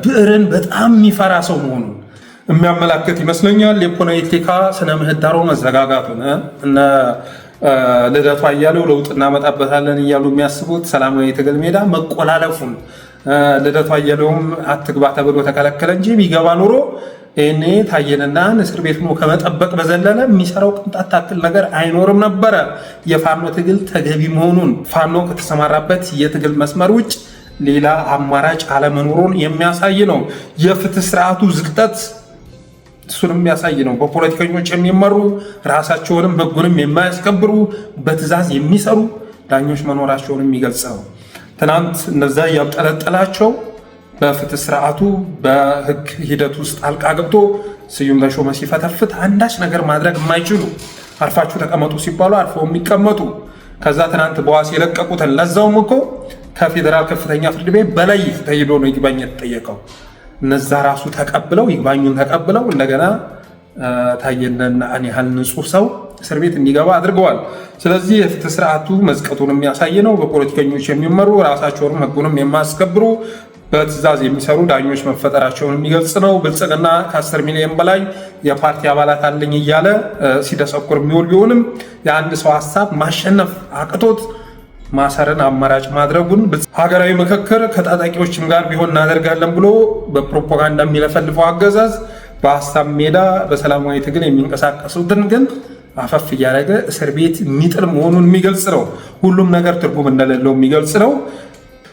ብዕርን በጣም የሚፈራ ሰው መሆኑን የሚያመላክት ይመስለኛል። የፖለቲካ ስነ ምህዳሩ መዘጋጋቱን እነ ልደቱ አያሌው ለውጥ እናመጣበታለን እያሉ የሚያስቡት ሰላማዊ ትግል ሜዳ መቆላለፉን፣ ልደቱ አያሌውም አትግባ ተብሎ ተከለከለ እንጂ ቢገባ ኑሮ ይሄኔ ታየንና እስር ቤት ሆኖ ከመጠበቅ በዘለለ የሚሰራው ቅንጣት ታክል ነገር አይኖርም ነበረ። የፋኖ ትግል ተገቢ መሆኑን ፋኖ ከተሰማራበት የትግል መስመር ውጭ ሌላ አማራጭ አለመኖሩን የሚያሳይ ነው። የፍትህ ስርዓቱ ዝቅጠት እሱንም የሚያሳይ ነው። በፖለቲከኞች የሚመሩ ራሳቸውንም ህጉንም የማያስከብሩ በትዕዛዝ የሚሰሩ ዳኞች መኖራቸውን የሚገልጽ ነው። ትናንት እነዛ ያብጠለጠላቸው በፍትህ ስርዓቱ በህግ ሂደት ውስጥ ጣልቃ ገብቶ ስዩም ተሾመ ሲፈተፍት አንዳች ነገር ማድረግ የማይችሉ አርፋችሁ ተቀመጡ ሲባሉ አርፈው የሚቀመጡ ከዛ ትናንት በዋስ የለቀቁትን ለዛውም እኮ ከፌዴራል ከፍተኛ ፍርድ ቤት በላይ ተሄዶ ነው ይግባኝ የተጠየቀው። እነዛ ራሱ ተቀብለው ይግባኙን ተቀብለው እንደገና ታየንን አን ያህል ንጹህ ሰው እስር ቤት እንዲገባ አድርገዋል። ስለዚህ የፍትህ ስርዓቱ መዝቀጡን የሚያሳይ ነው። በፖለቲከኞች የሚመሩ ራሳቸውንም ህጉንም የማያስከብሩ በትዕዛዝ የሚሰሩ ዳኞች መፈጠራቸውን የሚገልጽ ነው። ብልጽግና ከ10 ሚሊዮን በላይ የፓርቲ አባላት አለኝ እያለ ሲደሰኩር የሚውል ቢሆንም የአንድ ሰው ሀሳብ ማሸነፍ አቅቶት ማሰርን አማራጭ ማድረጉን ሀገራዊ ምክክር ከታጣቂዎችም ጋር ቢሆን እናደርጋለን ብሎ በፕሮፓጋንዳ የሚለፈልፈው አገዛዝ በሀሳብ ሜዳ በሰላማዊ ትግል የሚንቀሳቀሱትን ግን አፈፍ እያደረገ እስር ቤት የሚጥል መሆኑን የሚገልጽ ነው። ሁሉም ነገር ትርጉም እንደሌለው የሚገልጽ ነው።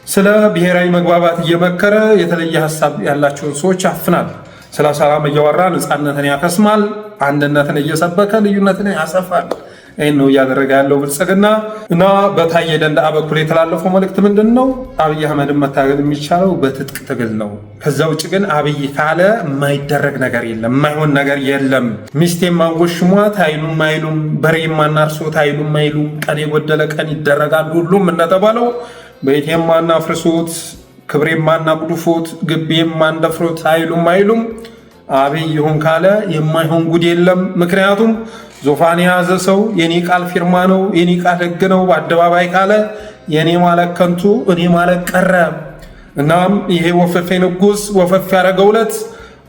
ስለ ብሔራዊ መግባባት እየመከረ የተለየ ሀሳብ ያላቸውን ሰዎች ያፍናል። ስለ ሰላም እያወራ ነፃነትን ያከስማል። አንድነትን እየሰበከ ልዩነትን ያሰፋል። ይህን ነው እያደረገ ያለው ብልጽግና እና በታየ ደንደዓ በኩል የተላለፈው መልእክት ምንድን ነው? አብይ አህመድን መታገል የሚቻለው በትጥቅ ትግል ነው። ከዛ ውጭ ግን አብይ ካለ የማይደረግ ነገር የለም፣ የማይሆን ነገር የለም። ሚስቴን ማንጎሽሟት አይሉም አይሉም፣ በሬን ማናርሶት አይሉም አይሉም፣ ቀን የጎደለ ቀን ይደረጋል ሁሉም እንደተባለው ቤቴን ማናፍርሱት፣ ክብሬን ማናጉድፉት፣ ግቤን ማንደፍሩት አይሉም አይሉም። አብይ ይሁን ካለ የማይሆን ጉድ የለም። ምክንያቱም ዙፋን የያዘ ሰው የኔ ቃል ፊርማ ነው፣ የኔ ቃል ህግ ነው በአደባባይ ካለ የኔ ማለት ከንቱ እኔ ማለት ቀረ። እናም ይሄ ወፈፌ ንጉስ ወፈፍ ያደረገው ዕለት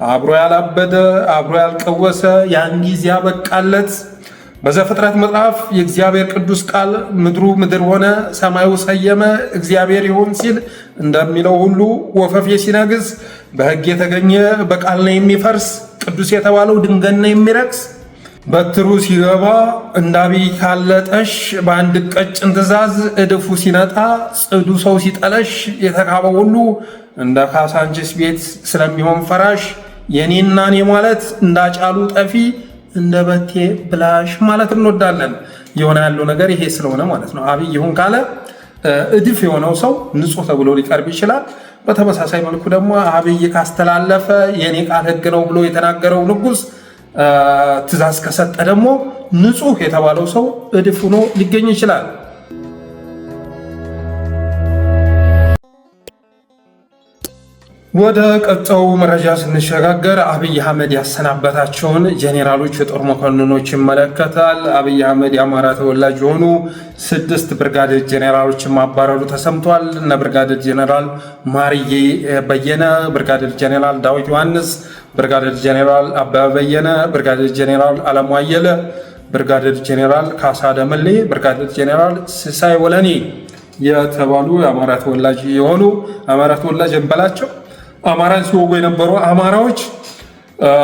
አብሮ ያላበደ አብሮ ያልቀወሰ ያን ጊዜ ያበቃለት። በዘፍጥረት መጽሐፍ የእግዚአብሔር ቅዱስ ቃል ምድሩ ምድር ሆነ፣ ሰማዩ ሰየመ፣ እግዚአብሔር ይሁን ሲል እንደሚለው ሁሉ ወፈፌ ሲነግስ በህግ የተገኘ በቃል ነው የሚፈርስ፣ ቅዱስ የተባለው ድንገት ነው የሚረክስ። በትሩ ሲገባ እንደ አብይ ካለ ጠሽ በአንድ ቀጭን ትእዛዝ እድፉ ሲነጣ ጽዱ ሰው ሲጠለሽ የተካበው ሁሉ እንደ ካሳንቺስ ቤት ስለሚሆን ፈራሽ የኔና እኔ ማለት እንዳጫሉ ጠፊ እንደ በቴ ብላሽ ማለት እንወዳለን። የሆነ ያለው ነገር ይሄ ስለሆነ ማለት ነው። አብይ ይሁን ካለ እድፍ የሆነው ሰው ንጹህ ተብሎ ሊቀርብ ይችላል። በተመሳሳይ መልኩ ደግሞ አብይ ካስተላለፈ የኔ ቃል ህግ ነው ብሎ የተናገረው ንጉስ ትእዛዝ ከሰጠ ደግሞ ንጹህ የተባለው ሰው እድፍ ሆኖ ሊገኝ ይችላል። ወደ ቀጣዩ መረጃ ስንሸጋገር አብይ አህመድ ያሰናበታቸውን ጄኔራሎች የጦር መኮንኖች ይመለከታል። አብይ አህመድ የአማራ ተወላጅ የሆኑ 6 ብርጋዴር ጄኔራሎችን ማባረሩ ተሰምቷል። እነ ብርጋዴር ጄኔራል ማርዬ በየነ፣ ብርጋዴር ጄኔራል ዳዊት ዮሐንስ፣ ብርጋዴር ጄኔራል አበበ በየነ፣ ብርጋዴር ጄኔራል አለሙ አየለ፣ ብርጋዴር ጄኔራል ካሳ ደመሌ፣ ብርጋዴር ጄኔራል ሲሳይ ወለኔ የተባሉ የአማራ ተወላጅ የሆኑ አማራ ተወላጅ እንበላቸው አማራን ሲወጉ የነበሩ አማራዎች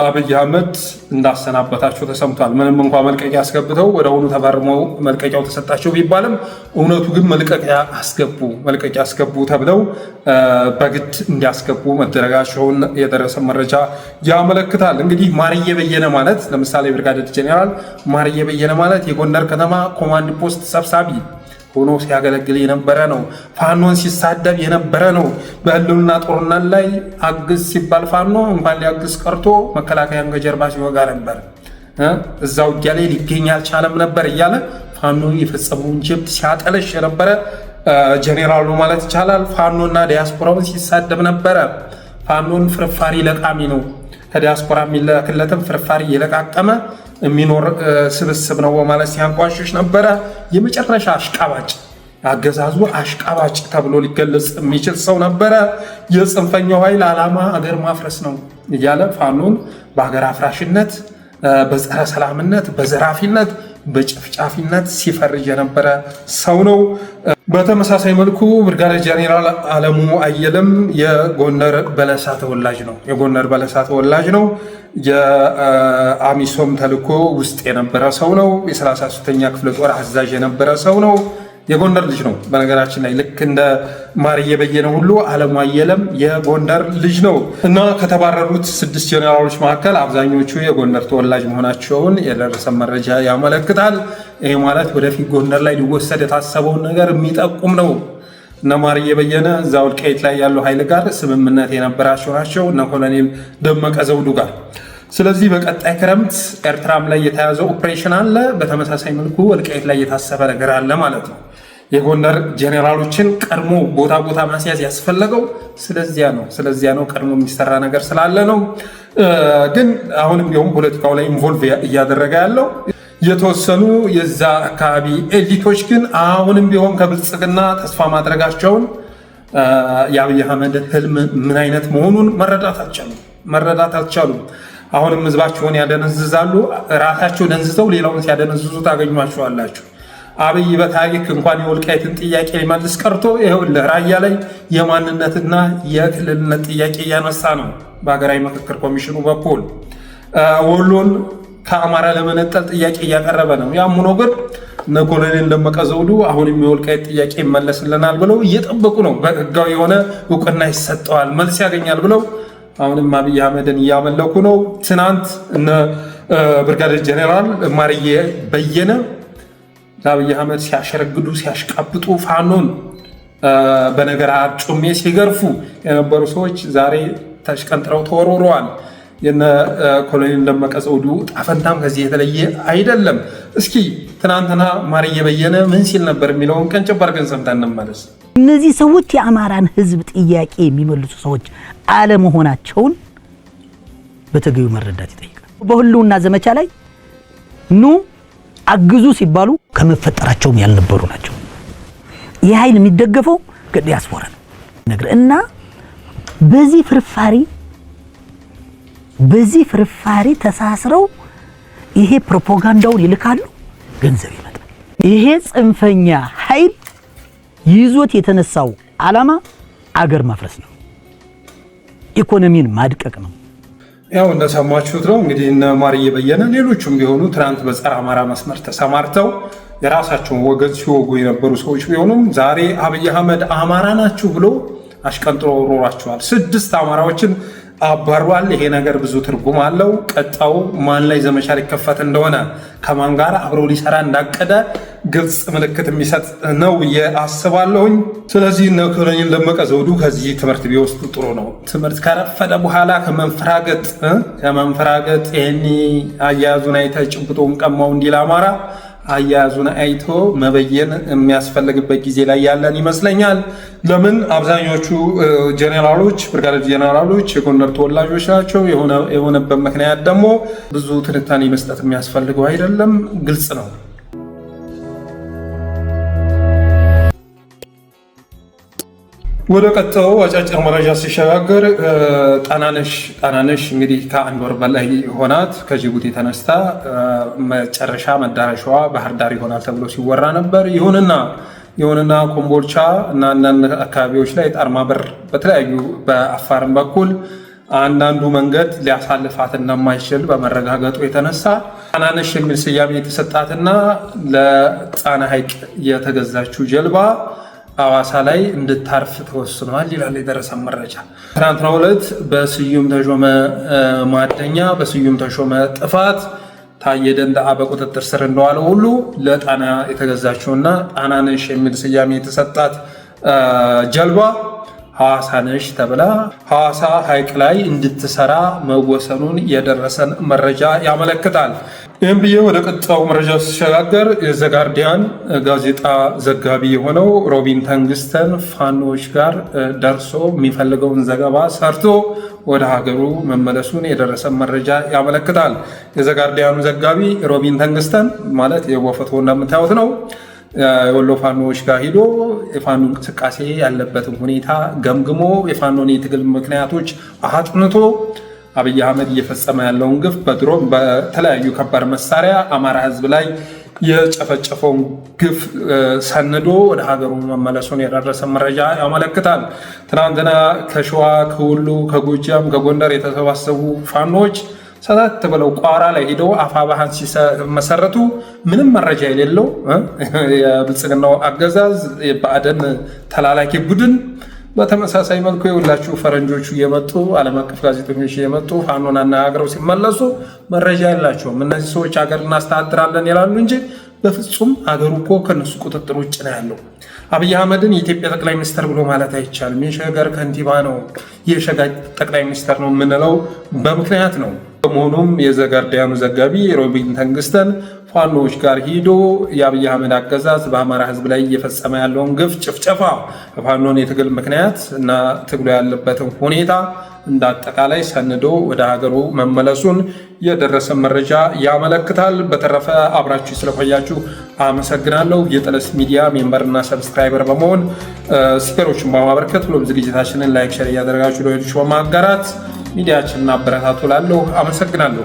አብይ አህመድ እንዳሰናበታቸው ተሰምቷል። ምንም እንኳ መልቀቂያ አስገብተው ወደ አሁኑ ተፈርመው መልቀቂያው ተሰጣቸው ቢባልም እውነቱ ግን መልቀቂያ አስገቡ ተብለው በግድ እንዲያስገቡ መደረጋቸውን የደረሰ መረጃ ያመለክታል። እንግዲህ ማርዬ በየነ ማለት ለምሳሌ ብርጋዴር ጄኔራል ማርዬ በየነ ማለት የጎንደር ከተማ ኮማንድ ፖስት ሰብሳቢ ሆኖ ሲያገለግል የነበረ ነው። ፋኖን ሲሳደብ የነበረ ነው። በህልውና ጦርነት ላይ አግዝ ሲባል ፋኖ እንኳን ሊያግዝ ቀርቶ መከላከያን ከጀርባ ሲወጋ ነበር። እዛ ውጊያ ላይ ሊገኝ አልቻለም ነበር እያለ ፋኖ የፈጸመውን ጀብድ ሲያጠለሽ የነበረ ጄኔራሉ ማለት ይቻላል። ፋኖና ዲያስፖራውን ሲሳደብ ነበረ። ፋኖን ፍርፋሪ ለቃሚ ነው፣ ከዲያስፖራ የሚላክለትም ፍርፋሪ እየለቃቀመ የሚኖር ስብስብ ነው በማለት ሲያንቋሽሽ ነበረ። የመጨረሻ አሽቃባጭ፣ አገዛዙ አሽቃባጭ ተብሎ ሊገለጽ የሚችል ሰው ነበረ። የጽንፈኛው ኃይል ዓላማ አገር ማፍረስ ነው እያለ ፋኖን በሀገር አፍራሽነት፣ በጸረ ሰላምነት፣ በዘራፊነት፣ በጨፍጫፊነት ሲፈርጅ የነበረ ሰው ነው። በተመሳሳይ መልኩ ብርጋዴር ጄኔራል አለሙ አየለም የጎንደር በለሳ ተወላጅ ነው። የጎንደር በለሳ ተወላጅ ነው። የአሚሶም ተልዕኮ ውስጥ የነበረ ሰው ነው። የ33ኛ ክፍለ ጦር አዛዥ የነበረ ሰው ነው። የጎንደር ልጅ ነው። በነገራችን ላይ ልክ እንደ ማርዬ በየነ ሁሉ አለሙ አየለም የጎንደር ልጅ ነው እና ከተባረሩት 6 ጄኔራሎች መካከል አብዛኞቹ የጎንደር ተወላጅ መሆናቸውን የደረሰ መረጃ ያመለክታል። ይሄ ማለት ወደፊት ጎንደር ላይ ሊወሰድ የታሰበውን ነገር የሚጠቁም ነው። እነ ማርዬ በየነ እዛ ወልቃይት ላይ ያለው ኃይል ጋር ስምምነት የነበራቸው ናቸው፣ እነ ኮሎኔል ደመቀ ዘውዱ ጋር። ስለዚህ በቀጣይ ክረምት ኤርትራም ላይ የተያዘው ኦፕሬሽን አለ። በተመሳሳይ መልኩ ወልቃይት ላይ የታሰበ ነገር አለ ማለት ነው። የጎንደር ጄኔራሎችን ቀድሞ ቦታ ማስያዝ ያስፈለገው ስለዚያ ነው። ቀድሞ የሚሰራ ነገር ስላለ ነው። ግን አሁንም ቢሆን ፖለቲካው ላይ ኢንቮልቭ እያደረገ ያለው የተወሰኑ የዛ አካባቢ ኤሊቶች ግን አሁንም ቢሆን ከብልጽግና ተስፋ ማድረጋቸውን የአብይ አህመድ ህልም ምን አይነት መሆኑን መረዳት አልቻሉም። አሁንም ህዝባቸውን ያደነዝዛሉ። ራሳቸው ደንዝዘው ሌላውን ሲያደነዝዙ ታገኟቸዋላችሁ። አብይ በታሪክ እንኳን የወልቃይትን ጥያቄ ሊመልስ ቀርቶ ይኸውልህ ራያ ላይ የማንነትና የክልልነት ጥያቄ እያነሳ ነው በሀገራዊ ምክክር ኮሚሽኑ በኩል። ወሎን ከአማራ ለመነጠል ጥያቄ እያቀረበ ነው። ያም ሆኖ ግን እነ ኮሎኔል ደመቀ ዘውዱ አሁንም የወልቃይት ጥያቄ ይመለስልናል ብለው እየጠበቁ ነው። በህጋዊ የሆነ እውቅና ይሰጠዋል፣ መልስ ያገኛል ብለው አሁንም አብይ አህመድን እያመለኩ ነው። ትናንት እነ ብርጋዴር ጄኔራል ማርዬ በየነ ለአብይ አህመድ ሲያሸረግዱ ሲያሽቃብጡ ፋኖን በነገር አርጩሜ ሲገርፉ የነበሩ ሰዎች ዛሬ ተሽቀንጥረው ተወርውረዋል። የነ ኮሎኔል ደመቀ ዘውዱ ጣፈንታም ከዚህ የተለየ አይደለም። እስኪ ትናንትና ማርዬ በየነ ምን ሲል ነበር የሚለውን ቀንጨብ አድርገን ሰምተን እንመለስ። እነዚህ ሰዎች የአማራን ህዝብ ጥያቄ የሚመልሱ ሰዎች አለመሆናቸውን በተገቢው መረዳት ይጠይቃል። በህልውና ዘመቻ ላይ ኑ አግዙ ሲባሉ ከመፈጠራቸውም ያልነበሩ ናቸው። ይህ ኃይል የሚደገፈው ከዲያስፖራ ነው ነገር እና በዚህ ፍርፋሪ ተሳስረው ይሄ ፕሮፓጋንዳውን ይልካሉ፣ ገንዘብ ይመጣል። ይሄ ጽንፈኛ ኃይል ይዞት የተነሳው ዓላማ አገር ማፍረስ ነው፣ ኢኮኖሚን ማድቀቅ ነው። ያው እንደሰማችሁት ነው እንግዲህ እነ ማርዬ በየነ ሌሎቹም ቢሆኑ ትናንት በጸረ አማራ መስመር ተሰማርተው የራሳቸውን ወገን ሲወጉ የነበሩ ሰዎች ቢሆኑም ዛሬ አብይ አህመድ አማራ ናችሁ ብሎ አሽቀንጥሮ ሮሯቸዋል። 6 አማራዎችን አባሯል። ይሄ ነገር ብዙ ትርጉም አለው። ቀጣው ማን ላይ ዘመቻ ሊከፈት እንደሆነ ከማን ጋር አብሮ ሊሰራ እንዳቀደ ግልጽ ምልክት የሚሰጥ ነው ብዬ አስባለሁኝ። ስለዚህ እነ ኮሎኔል ደመቀ ዘውዱ ከዚህ ትምህርት ቢወስዱ ጥሩ ነው። ትምህርት ከረፈደ በኋላ ከመንፈራገጥ ይህኒ አያያዙን አይተ ጭብጦን ቀማው እንዲል አማራ አያያዙን አይቶ መበየን የሚያስፈልግበት ጊዜ ላይ ያለን ይመስለኛል። ለምን አብዛኞቹ ጄኔራሎች ብርጋዴር ጄኔራሎች የጎንደር ተወላጆች ናቸው። የሆነበት ምክንያት ደግሞ ብዙ ትንታኔ መስጠት የሚያስፈልገው አይደለም፣ ግልጽ ነው። ወደ ቀጣዩ አጫጭር መረጃ ሲሸጋገር ጣናነሽ እንግዲህ ከ1 ወር በላይ ሆናት ከጅቡቲ ተነስታ መጨረሻ መዳረሻዋ ባህር ዳር ይሆናል ተብሎ ሲወራ ነበር። ይሁንና ኮምቦልቻ እና አንዳንድ አካባቢዎች ላይ ጣርማ በር በተለያዩ በአፋርም በኩል አንዳንዱ መንገድ ሊያሳልፋት እንደማይችል በመረጋገጡ የተነሳ ጣናነሽ የሚል ስያሜ የተሰጣትና ለጣና ሐይቅ የተገዛችው ጀልባ ሐዋሳ ላይ እንድታርፍ ተወስኗል ይላል የደረሰ መረጃ። ትናንትናው ዕለት በስዩም ተሾመ ማደኛ በስዩም ተሾመ ጥፋት ታዬ ደንደዓ በቁጥጥር ስር እንደዋለው ሁሉ ለጣና የተገዛችውና ጣናነሽ የሚል ስያሜ የተሰጣት ጀልባ ሐዋሳ ነሽ ተብላ ሐዋሳ ሐይቅ ላይ እንድትሰራ መወሰኑን የደረሰን መረጃ ያመለክታል። ይህም ብዬ ወደ ቀጣዩ መረጃ ሲሸጋገር የዘጋርዲያን ጋዜጣ ዘጋቢ የሆነው ሮቢን ተንግስተን ፋኖዎች ጋር ደርሶ የሚፈልገውን ዘገባ ሰርቶ ወደ ሀገሩ መመለሱን የደረሰን መረጃ ያመለክታል። የዘጋርዲያኑ ዘጋቢ ሮቢን ተንግስተን ማለት የወፈቶ እንደምታዩት ነው። የወሎ ፋኖዎች ጋር ሂዶ የፋኖ እንቅስቃሴ ያለበትን ሁኔታ ገምግሞ የፋኖን የትግል ምክንያቶች አጥንቶ አብይ አህመድ እየፈጸመ ያለውን ግፍ በድሮን በተለያዩ ከባድ መሳሪያ አማራ ሕዝብ ላይ የጨፈጨፈውን ግፍ ሰንዶ ወደ ሀገሩ መመለሱን የደረሰ መረጃ ያመለክታል። ትናንትና ከሸዋ፣ ከወሎ፣ ከጎጃም፣ ከጎንደር የተሰባሰቡ ፋኖች ሰታት ብለው ቋራ ላይ ሄደው አፋባሃን ሲመሰረቱ ምንም መረጃ የሌለው የብልጽግናው አገዛዝ የብአዴን ተላላኪ ቡድን በተመሳሳይ መልኩ የሁላችሁ ፈረንጆቹ እየመጡ ዓለም አቀፍ ጋዜጠኞች እየመጡ ፋኖን አነጋግረው ሲመለሱ መረጃ የላቸውም። እነዚህ ሰዎች ሀገር እናስተዳድራለን ይላሉ እንጂ በፍጹም ሀገሩ እኮ ከነሱ ቁጥጥር ውጭ ነው ያለው። አብይ አህመድን የኢትዮጵያ ጠቅላይ ሚኒስትር ብሎ ማለት አይቻልም። የሸገር ከንቲባ ነው፣ የሸገር ጠቅላይ ሚኒስትር ነው የምንለው በምክንያት ነው። በመሆኑም የዘጋርዲያኑ ዘጋቢ ሮቢን ተንግስተን ፋኖዎች ጋር ሂዶ የአብይ አህመድ አገዛዝ በአማራ ሕዝብ ላይ እየፈጸመ ያለውን ግፍ፣ ጭፍጨፋ፣ ፋኖን የትግል ምክንያት እና ትግሉ ያለበትን ሁኔታ እንዳጠቃላይ ሰንዶ ወደ ሀገሩ መመለሱን የደረሰ መረጃ ያመለክታል። በተረፈ አብራችሁ ስለቆያችሁ አመሰግናለሁ። የጠለስ ሚዲያ ሜምበርና ሰብስክራይበር በመሆን ስፒከሮችን በማበረከት ብሎም ዝግጅታችንን ላይክ፣ ሸር እያደረጋችሁ ለሌሎች በማጋራት ሚዲያችንን አበረታቱ። ላለሁ አመሰግናለሁ።